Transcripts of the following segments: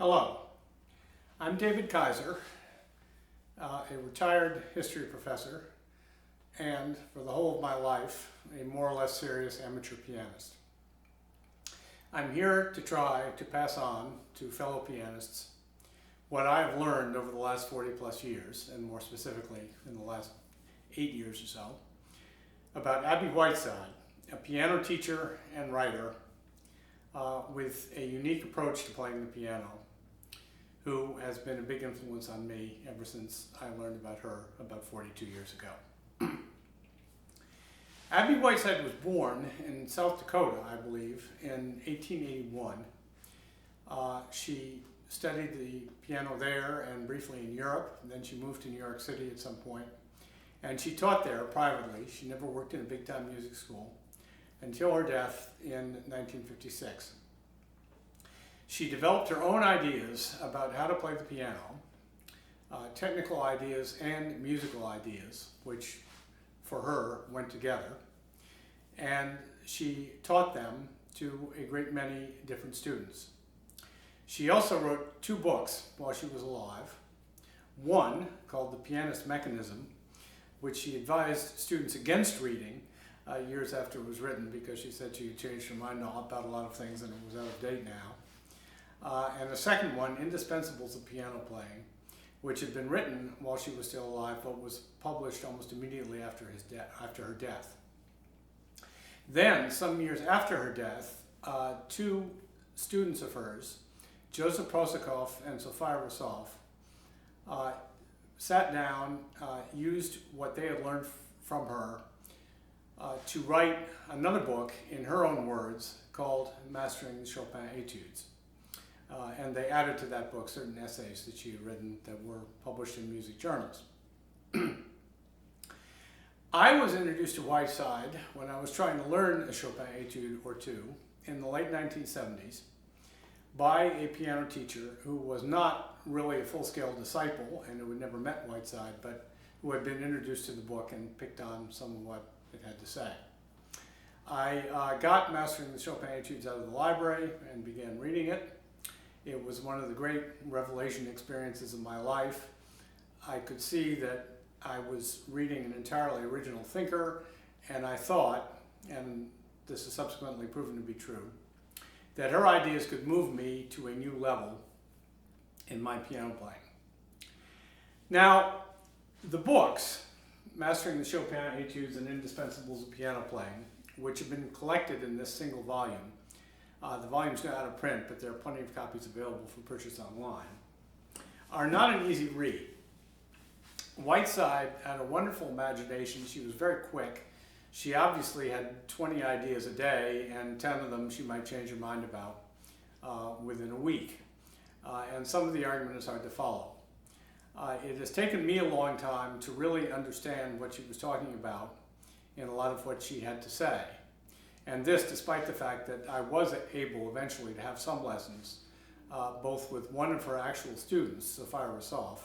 Hello, I'm David Kaiser, a retired history professor, and for the whole of my life, a more or less serious amateur pianist. I'm here to try to pass on to fellow pianists what I have learned over the last 40 plus years, and more specifically in the last 8 years or so, about Abby Whiteside, a piano teacher and writer with a unique approach to playing the piano, who has been a big influence on me ever since I learned about her about 42 years ago. Abby Whiteside was born in South Dakota, I believe, in 1881. She studied the piano there and briefly in Europe. And then she moved to New York City at some point. And she taught there privately. She never worked in a big-time music school until her death in 1956. She developed her own ideas about how to play the piano, technical ideas and musical ideas, which for her went together. And she taught them to a great many different students. She also wrote 2 books while she was alive. One called The Pianist Mechanism, which she advised students against reading years after it was written, because she said she had changed her mind about a lot of things and it was out of date now. And the second one, Indispensables of Piano Playing, which had been written while she was still alive, but was published almost immediately after her death. Then, some years after her death, 2 students of hers, Joseph Prosakoff and Sofia Roussoff, sat down, used what they had learned from her to write another book in her own words called Mastering the Chopin Etudes. And they added to that book certain essays that she had written that were published in music journals. I was introduced to Whiteside when I was trying to learn a Chopin etude or 2 in the late 1970s by a piano teacher who was not really a full-scale disciple and who had never met Whiteside, but who had been introduced to the book and picked on some of what it had to say. I got Mastering the Chopin Etudes out of the library and began reading it. It was one of the great revelation experiences of my life. I could see that I was reading an entirely original thinker, and I thought, and this is subsequently proven to be true, that her ideas could move me to a new level in my piano playing. Now, the books, Mastering the Chopin Etudes and Indispensables of Piano Playing, which have been collected in this single volume, the volume's now out of print, but there are plenty of copies available for purchase online, are not an easy read. Whiteside had a wonderful imagination. She was very quick. She obviously had 20 ideas a day, and 10 of them she might change her mind about within a week. And some of the argument is hard to follow. It has taken me a long time to really understand what she was talking about in a lot of what she had to say. And this despite the fact that I was able eventually to have some lessons, both with one of her actual students, Sofia Roussoff,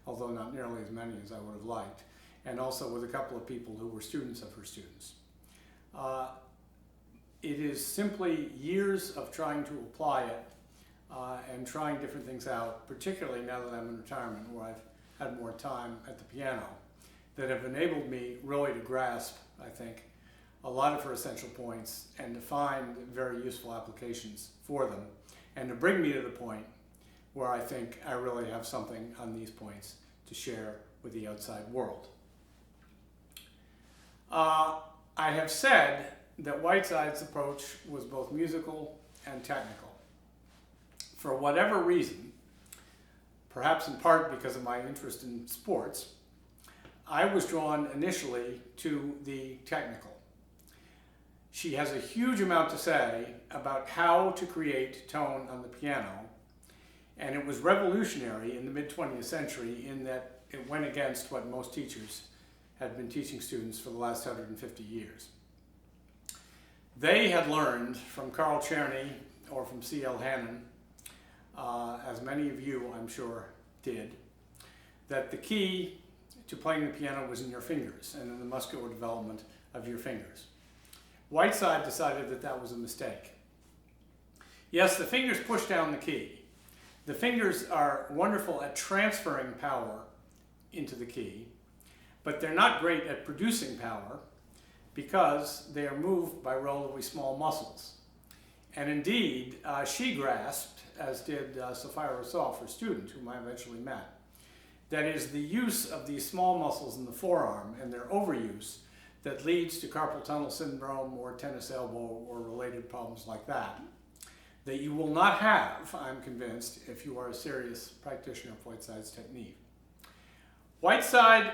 although not nearly as many as I would have liked, and also with a couple of people who were students of her students. It is simply years of trying to apply it and trying different things out, particularly now that I'm in retirement where I've had more time at the piano, that have enabled me really to grasp, I think, a lot of her essential points and to find very useful applications for them, and to bring me to the point where I think I really have something on these points to share with the outside world. I have said that Whiteside's approach was both musical and technical. For whatever reason, perhaps in part because of my interest in sports, I was drawn initially to the technical. She has a huge amount to say about how to create tone on the piano, and it was revolutionary in the mid-20th century in that it went against what most teachers had been teaching students for the last 150 years. They had learned from Carl Czerny or from C.L. Hannon, as many of you, I'm sure, did, that the key to playing the piano was in your fingers and in the muscular development of your fingers. Whiteside decided that that was a mistake. Yes, the fingers push down the key, The fingers are wonderful at transferring power into the key, but they're not great at producing power because they are moved by relatively small muscles. And indeed, she grasped, as did Sophia Rousseau, her student, whom I eventually met, that is the use of these small muscles in the forearm and their overuse that leads to carpal tunnel syndrome or tennis elbow or related problems like that you will not have, I'm convinced, if you are a serious practitioner of Whiteside's technique. Whiteside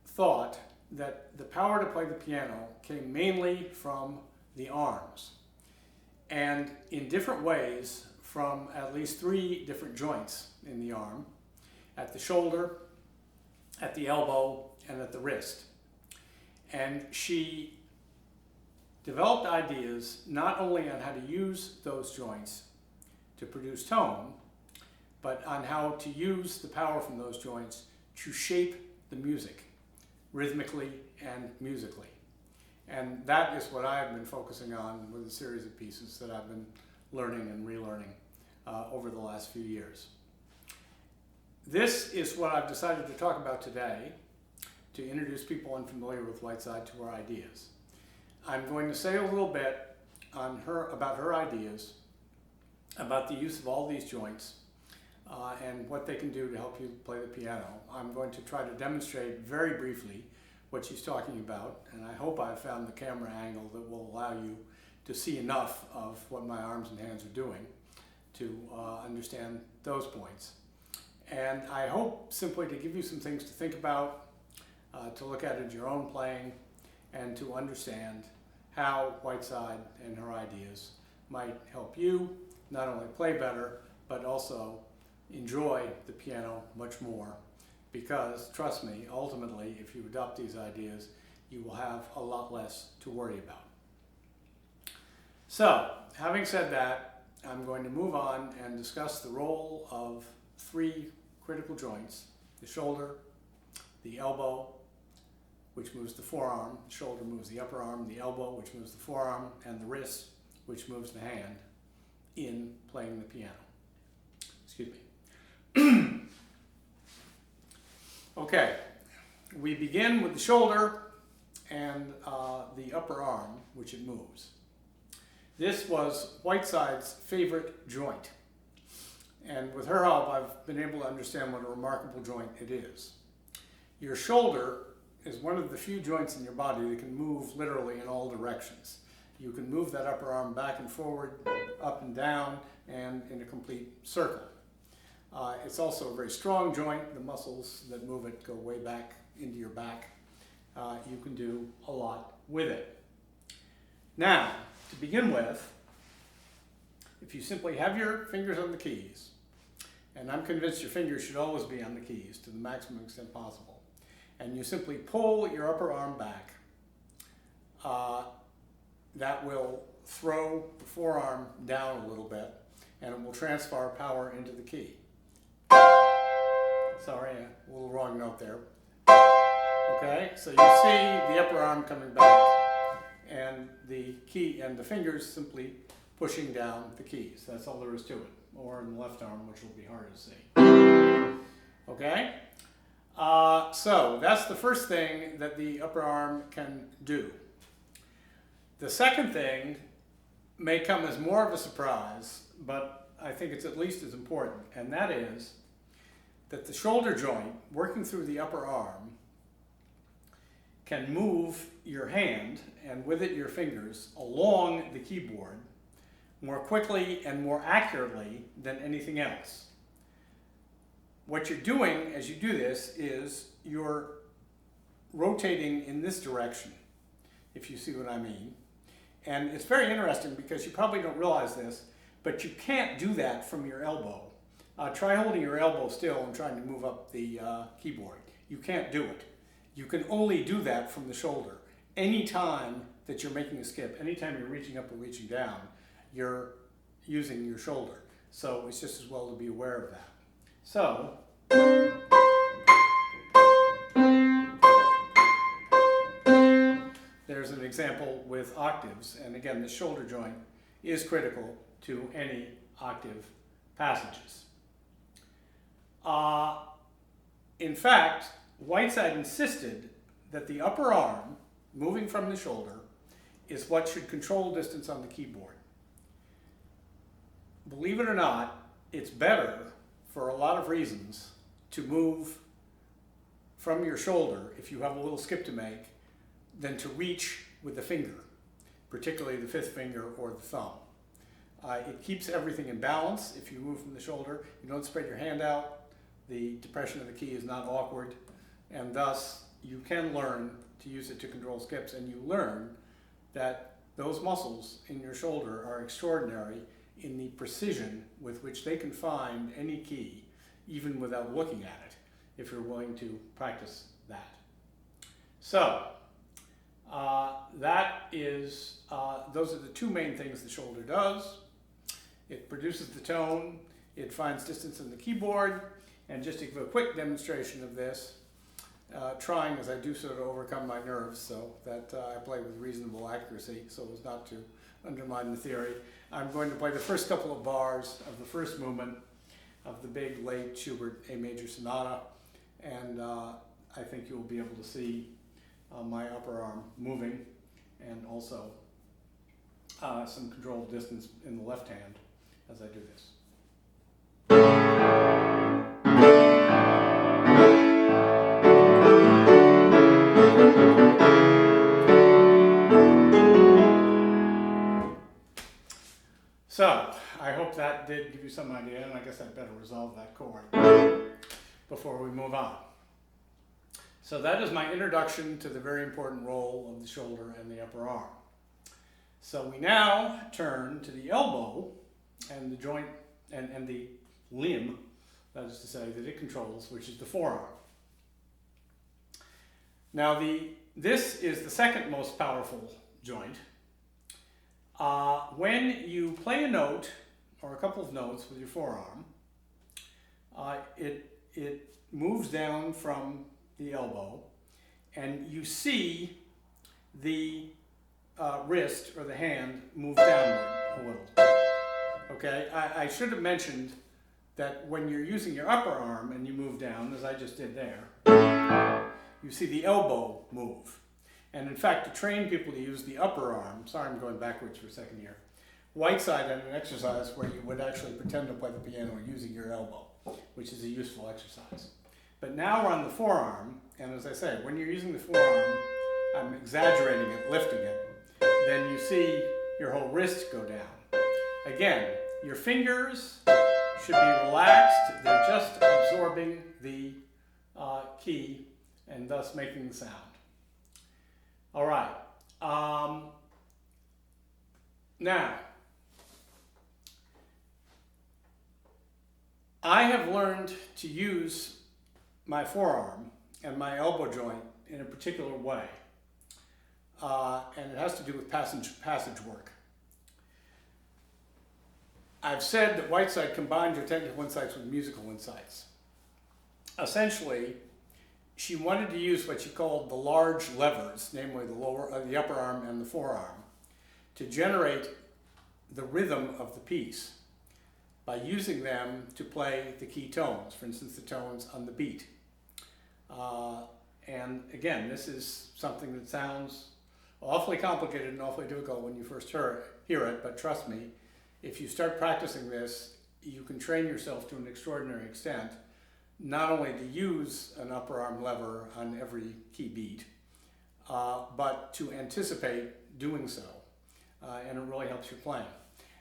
thought that the power to play the piano came mainly from the arms, and in different ways from at least 3 different joints in the arm, at the shoulder, at the elbow, and at the wrist. And she developed ideas not only on how to use those joints to produce tone, but on how to use the power from those joints to shape the music, rhythmically and musically. And that is what I've been focusing on with a series of pieces that I've been learning and relearning over the last few years. This is what I've decided to talk about today to introduce people unfamiliar with Whiteside to her ideas. I'm going to say a little bit about her ideas, about the use of all these joints, and what they can do to help you play the piano. I'm going to try to demonstrate very briefly what she's talking about, and I hope I've found the camera angle that will allow you to see enough of what my arms and hands are doing to understand those points. And I hope simply to give you some things to think about, to look at in your own playing, and to understand how Whiteside and her ideas might help you not only play better, but also enjoy the piano much more. Because, trust me, ultimately, if you adopt these ideas, you will have a lot less to worry about. So, having said that, I'm going to move on and discuss the role of 3 critical joints: the shoulder, the elbow, which moves the forearm, the shoulder moves the upper arm, the elbow, which moves the forearm, and the wrist, which moves the hand, in playing the piano. Excuse me. Okay, we begin with the shoulder and the upper arm, which it moves. This was Whiteside's favorite joint, and with her help, I've been able to understand what a remarkable joint it is. Your shoulder is one of the few joints in your body that can move literally in all directions. You can move that upper arm back and forward, up and down, and in a complete circle. It's also a very strong joint. The muscles that move it go way back into your back. You can do a lot with it. Now, to begin with, if you simply have your fingers on the keys, and I'm convinced your fingers should always be on the keys to the maximum extent possible, and you simply pull your upper arm back, that will throw the forearm down a little bit, and it will transfer power into the key. Sorry, a little wrong note there. Okay, so you see the upper arm coming back, and the key and the fingers simply pushing down the keys. That's all there is to it. Or in the left arm, which will be harder to see. Okay? So that's the first thing that the upper arm can do. The second thing may come as more of a surprise, but I think it's at least as important, and that is that the shoulder joint, working through the upper arm, can move your hand, and with it your fingers, along the keyboard more quickly and more accurately than anything else. What you're doing as you do this is you're rotating in this direction, if you see what I mean. And it's very interesting because you probably don't realize this, but you can't do that from your elbow. Try holding your elbow still and trying to move up the keyboard. You can't do it. You can only do that from the shoulder. Anytime that you're making a skip, anytime you're reaching up or reaching down, you're using your shoulder. So it's just as well to be aware of that. So, there's an example with octaves, and again, the shoulder joint is critical to any octave passages. In fact, Whiteside insisted that the upper arm, moving from the shoulder, is what should control distance on the keyboard. Believe it or not, it's better, for a lot of reasons, to move from your shoulder, if you have a little skip to make, than to reach with the finger, particularly the fifth finger or the thumb. It keeps everything in balance if you move from the shoulder. You don't spread your hand out. The depression of the key is not awkward, and thus you can learn to use it to control skips, and you learn that those muscles in your shoulder are extraordinary in the precision with which they can find any key, even without looking at it, if you're willing to practice that. So, those are the two main things the shoulder does. It produces the tone, it finds distance in the keyboard, and just to give a quick demonstration of this, trying as I do so to overcome my nerves so that I play with reasonable accuracy so as not to undermine the theory. I'm going to play the first couple of bars of the first movement of the big late Schubert A major sonata, and I think you'll be able to see my upper arm moving, and also some controlled distance in the left hand as I do this. So, I hope that did give you some idea, and I guess I'd better resolve that chord before we move on. So that is my introduction to the very important role of the shoulder and the upper arm. So we now turn to the elbow and the joint and the limb, that is to say, that it controls, which is the forearm. Now this is the second most powerful joint. When you play a note or a couple of notes with your forearm, it moves down from the elbow, and you see the wrist or the hand move downward a little. Okay, I should have mentioned that when you're using your upper arm and you move down, as I just did there, you see the elbow move. And in fact, to train people to use the upper arm, sorry I'm going backwards for a second here, Whiteside had an exercise where you would actually pretend to play the piano using your elbow, which is a useful exercise. But now we're on the forearm, and as I say, when you're using the forearm, I'm exaggerating it, lifting it, then you see your whole wrist go down. Again, your fingers should be relaxed, they're just absorbing the key and thus making the sound. All right, now, I have learned to use my forearm and my elbow joint in a particular way, and it has to do with passage work. I've said that Whiteside combined her technical insights with musical insights. Essentially, she wanted to use what she called the large levers, namely the upper arm and the forearm, to generate the rhythm of the piece by using them to play the key tones, for instance, the tones on the beat. And again, this is something that sounds awfully complicated and awfully difficult when you first hear it, but trust me, if you start practicing this, you can train yourself to an extraordinary extent, not only to use an upper arm lever on every key beat, but to anticipate doing so, and it really helps your playing.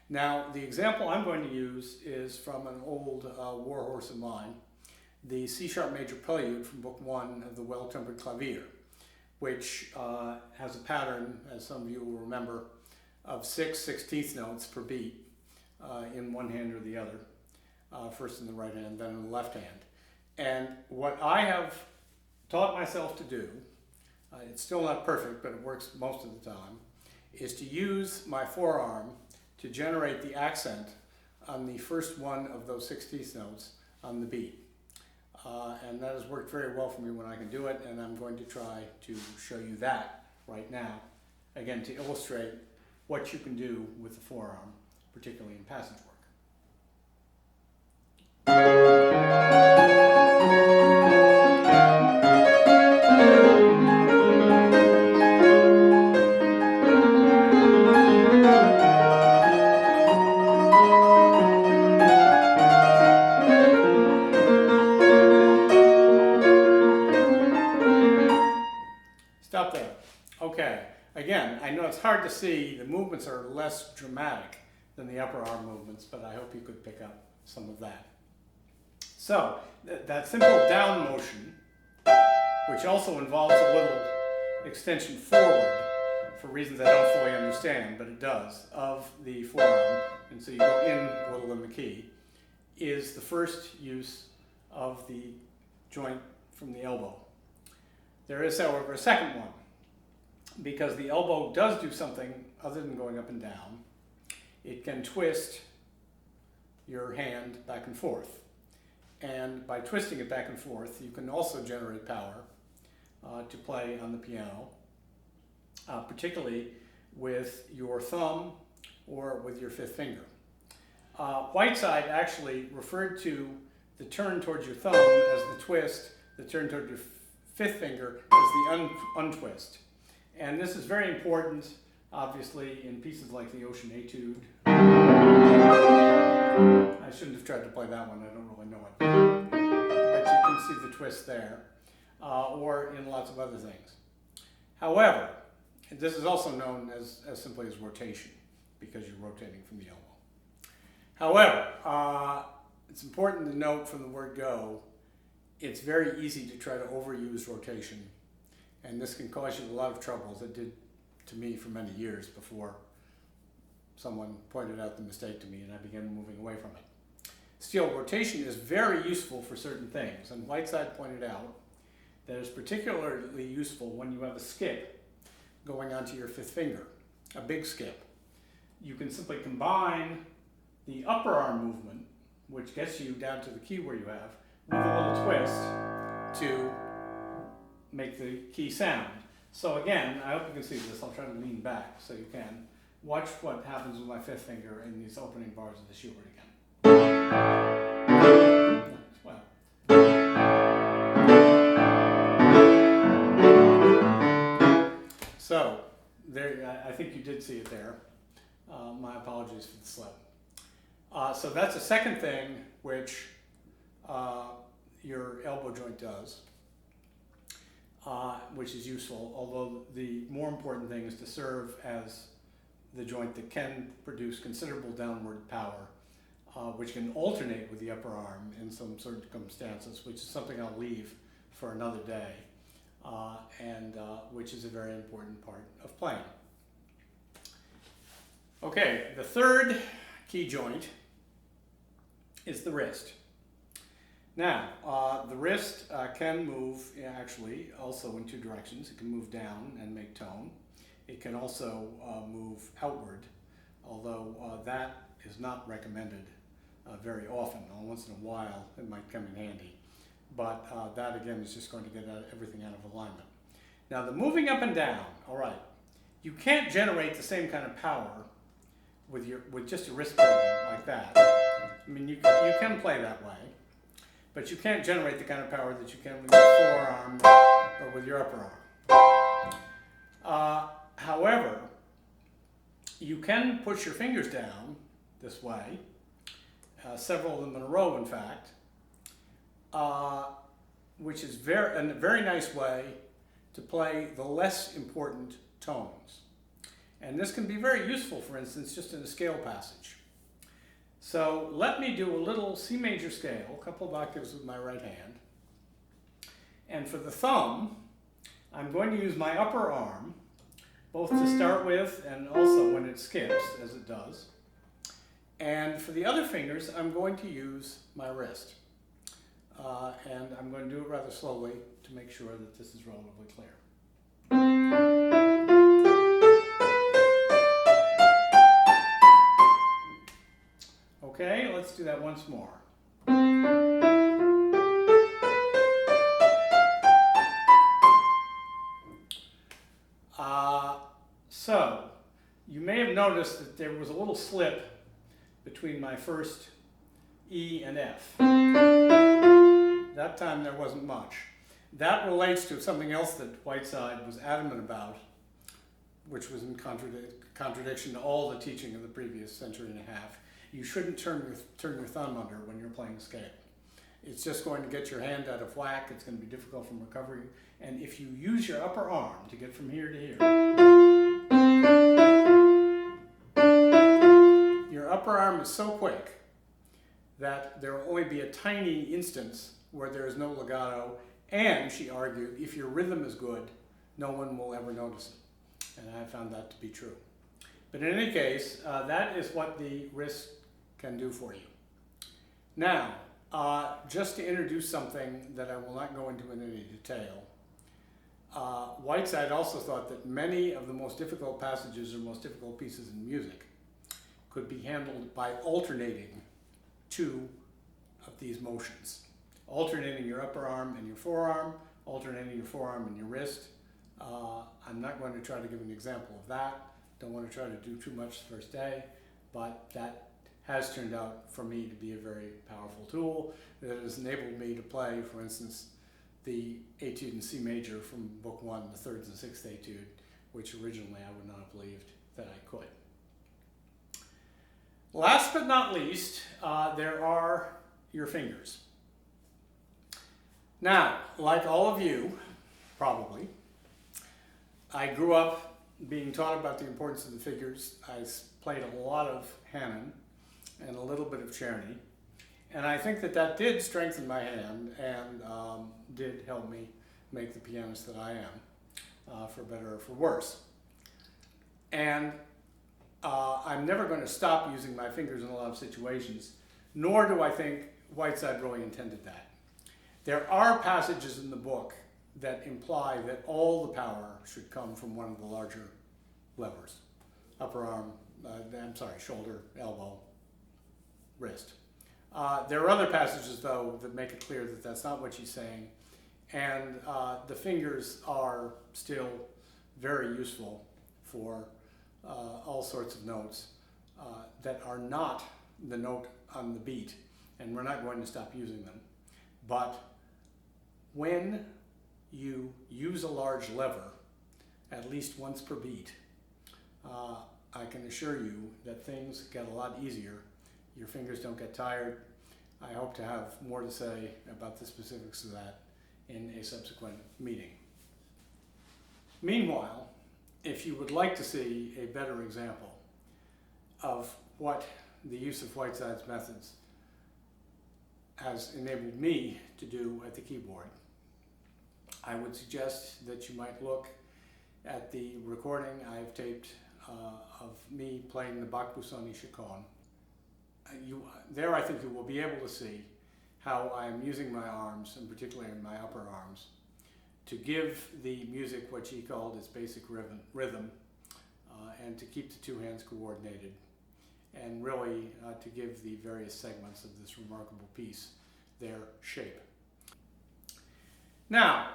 Now, the example I'm going to use is from an old warhorse of mine, the C-sharp major prelude from Book 1 of the Well-Tempered Clavier, which has a pattern, as some of you will remember, of 6 sixteenth notes per beat in one hand or the other, first in the right hand, then in the left hand. And what I have taught myself to do, it's still not perfect, but it works most of the time, is to use my forearm to generate the accent on the first one of those 16th notes on the beat. And that has worked very well for me when I can do it, and I'm going to try to show you that right now, again, to illustrate what you can do with the forearm, particularly in passage work. I know it's hard to see, the movements are less dramatic than the upper arm movements, but I hope you could pick up some of that. So, that simple down motion, which also involves a little extension forward, for reasons I don't fully understand, but it does, of the forearm, and so you go in a little in the key, is the first use of the joint from the elbow. There is, however, a second one, because the elbow does do something other than going up and down. It can twist your hand back and forth. And by twisting it back and forth, you can also generate power to play on the piano, particularly with your thumb or with your fifth finger. Whiteside actually referred to the turn towards your thumb as the twist, the turn towards your fifth finger as the untwist. And this is very important, obviously, in pieces like the Ocean Etude. I shouldn't have tried to play that one, I don't really know it. But you can see the twist there, or in lots of other things. However, this is also known as simply as rotation, because you're rotating from the elbow. However, it's important to note from the word go, it's very easy to try to overuse rotation, and this can cause you a lot of trouble, as it did to me for many years before someone pointed out the mistake to me and I began moving away from it. Still, rotation is very useful for certain things, and Whiteside pointed out that it's particularly useful when you have a skip going onto your fifth finger, a big skip. You can simply combine the upper arm movement, which gets you down to the key where you have, with a little twist to make the key sound. So again, I hope you can see this. I'll try to lean back so you can. Watch what happens with my fifth finger in these opening bars of the Schubert again. Well. So, there, I think you did see it there. My apologies for the slip. So that's the second thing which your elbow joint does, which is useful, although the more important thing is to serve as the joint that can produce considerable downward power, which can alternate with the upper arm in some circumstances, which is something I'll leave for another day, and which is a very important part of playing. Okay, the third key joint is the wrist. Now, the wrist can move actually also in two directions. It can move down and make tone. It can also move outward, although that is not recommended very often. Once in a while it might come in handy, but that again is just going to get everything out of alignment. Now the moving up and down, all right, you can't generate the same kind of power with just a wrist movement like that. I mean, you can play that way, but you can't generate the kind of power that you can with your forearm or with your upper arm. However, you can push your fingers down this way, several of them in a row, in fact, which is a very nice way to play the less important tones. And this can be very useful, for instance, just in a scale passage. So let me do a little C major scale, a couple of octaves with my right hand. And for the thumb, I'm going to use my upper arm, both to start with and also when it skips, as it does. And for the other fingers, I'm going to use my wrist. And I'm going to do it rather slowly to make sure that this is relatively clear. Okay, let's do that once more. So, you may have noticed that there was a little slip between my first E and F. That time there wasn't much. That relates to something else that Whiteside was adamant about, which was in contradiction to all the teaching of the previous century and a half. You shouldn't turn your thumb under when you're playing scale. It's just going to get your hand out of whack. It's going to be difficult from recovery. And if you use your upper arm to get from here to here, Your upper arm is so quick that there will only be a tiny instance where there is no legato, and she argued, if your rhythm is good, no one will ever notice it. And I found that to be true. But in any case, that is what the wrist can do for you. Now, just to introduce something that I will not go into in any detail, Whiteside also thought that many of the most difficult passages or most difficult pieces in music could be handled by alternating two of these motions. Alternating your upper arm and your forearm, alternating your forearm and your wrist. I'm not going to try to give an example of that. Don't want to try to do too much the first day, but that has turned out for me to be a very powerful tool that has enabled me to play, for instance, the Etude in C major from Book 1, the third and sixth Etude, which originally I would not have believed that I could. Last but not least, there are your fingers. Now, like all of you, probably, I grew up being taught about the importance of the fingers. I played a lot of Hanon and a little bit of Czerny, and I think that that did strengthen my hand and did help me make the pianist that I am, for better or for worse. And I'm never going to stop using my fingers in a lot of situations, nor do I think Whiteside really intended that. There are passages in the book that imply that all the power should come from one of the larger levers. Upper arm, shoulder, elbow, wrist. There are other passages, though, that make it clear that that's not what she's saying, and the fingers are still very useful for all sorts of notes that are not the note on the beat, and we're not going to stop using them. But when you use a large lever, at least once per beat, I can assure you that things get a lot easier. Your fingers don't get tired. I hope to have more to say about the specifics of that in a subsequent meeting. Meanwhile, if you would like to see a better example of what the use of Whiteside's methods has enabled me to do at the keyboard, I would suggest that you might look at the recording I've taped of me playing the Bach-Busoni Chaconne. There I think you will be able to see how I'm using my arms, and particularly my upper arms, to give the music what she called its basic rhythm, and to keep the two hands coordinated, and really to give the various segments of this remarkable piece their shape. Now,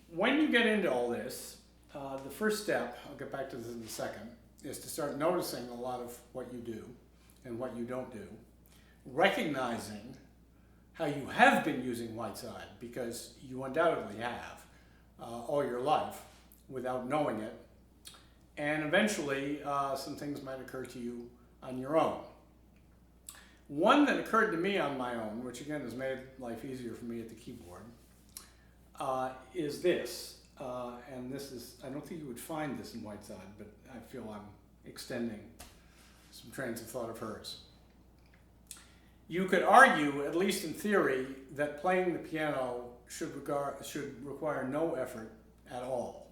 when you get into all this, the first step, I'll get back to this in a second, is to start noticing a lot of what you do and what you don't do, recognizing how you have been using Whiteside, because you undoubtedly have all your life without knowing it, and eventually some things might occur to you on your own. One that occurred to me on my own, which again has made life easier for me at the keyboard, is this. And this is, I don't think you would find this in Whiteside, but I feel I'm extending some trains of thought of hers. You could argue, at least in theory, that playing the piano should require no effort at all,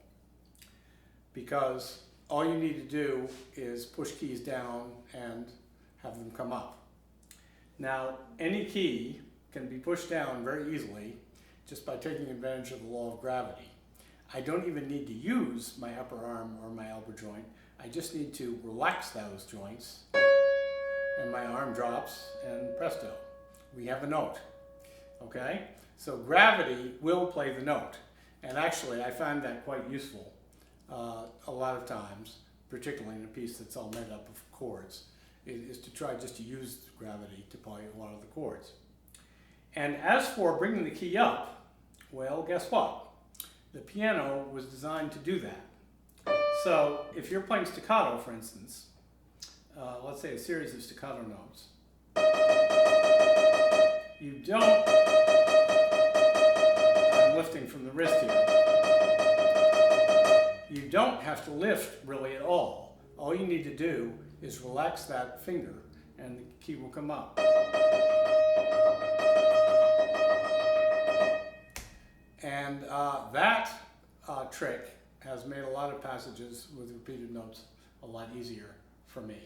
because all you need to do is push keys down and have them come up. Now, any key can be pushed down very easily just by taking advantage of the law of gravity. I don't even need to use my upper arm or my elbow joint. I just need to relax those joints, and my arm drops, and presto, we have a note. Okay? So gravity will play the note. And actually, I find that quite useful a lot of times, particularly in a piece that's all made up of chords, is to try just to use gravity to play a lot of the chords. And as for bringing the key up, well, guess what? The piano was designed to do that. So if you're playing staccato, for instance, let's say a series of staccato notes, you don't, I'm lifting from the wrist here, you don't have to lift really at all. All you need to do is relax that finger and the key will come up. And that trick has made a lot of passages with repeated notes a lot easier for me.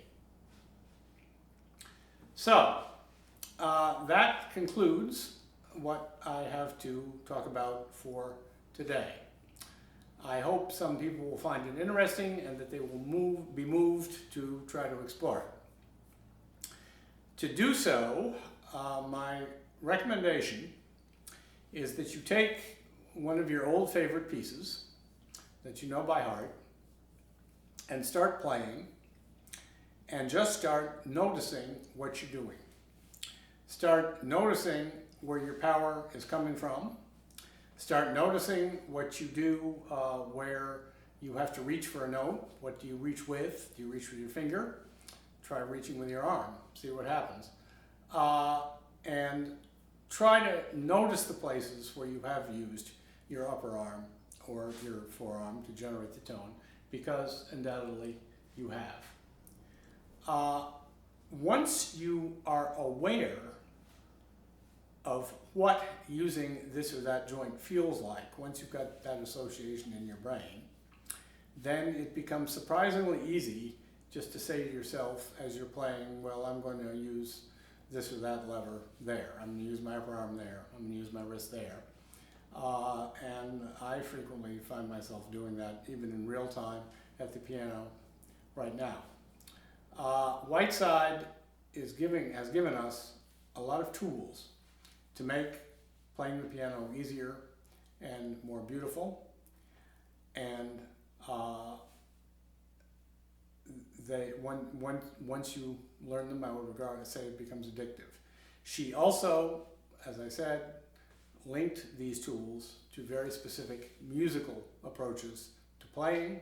So, that concludes what I have to talk about for today. I hope some people will find it interesting and that they will be moved to try to explore it. To do so, my recommendation is that you take one of your old favorite pieces that you know by heart and start playing and just start noticing what you're doing. Start noticing where your power is coming from. Start noticing what you do where you have to reach for a note. What do you reach with? Do you reach with your finger? Try reaching with your arm. See what happens. And try to notice the places where you have used your upper arm or your forearm to generate the tone, because undoubtedly you have. Once you are aware of what using this or that joint feels like, once you've got that association in your brain, then it becomes surprisingly easy just to say to yourself as you're playing, well, I'm going to use this or that lever there. I'm going to use my upper arm there. I'm going to use my wrist there. And I frequently find myself doing that even in real time at the piano right now. Whiteside has given us a lot of tools to make playing the piano easier and more beautiful. And once you learn them, I would regard say it becomes addictive. She also, as I said, linked these tools to very specific musical approaches to playing.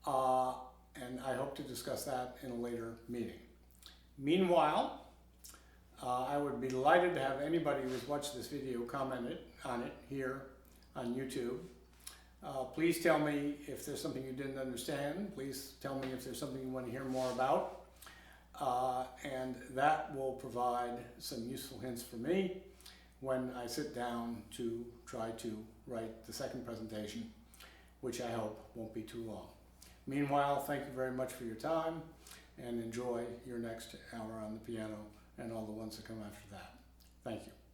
And I hope to discuss that in a later meeting. Meanwhile, I would be delighted to have anybody who's watched this video comment on it here on YouTube. Please tell me if there's something you didn't understand. Please tell me if there's something you want to hear more about. And that will provide some useful hints for me when I sit down to try to write the second presentation, which I hope won't be too long. Meanwhile, thank you very much for your time and enjoy your next hour on the piano and all the ones that come after that. Thank you.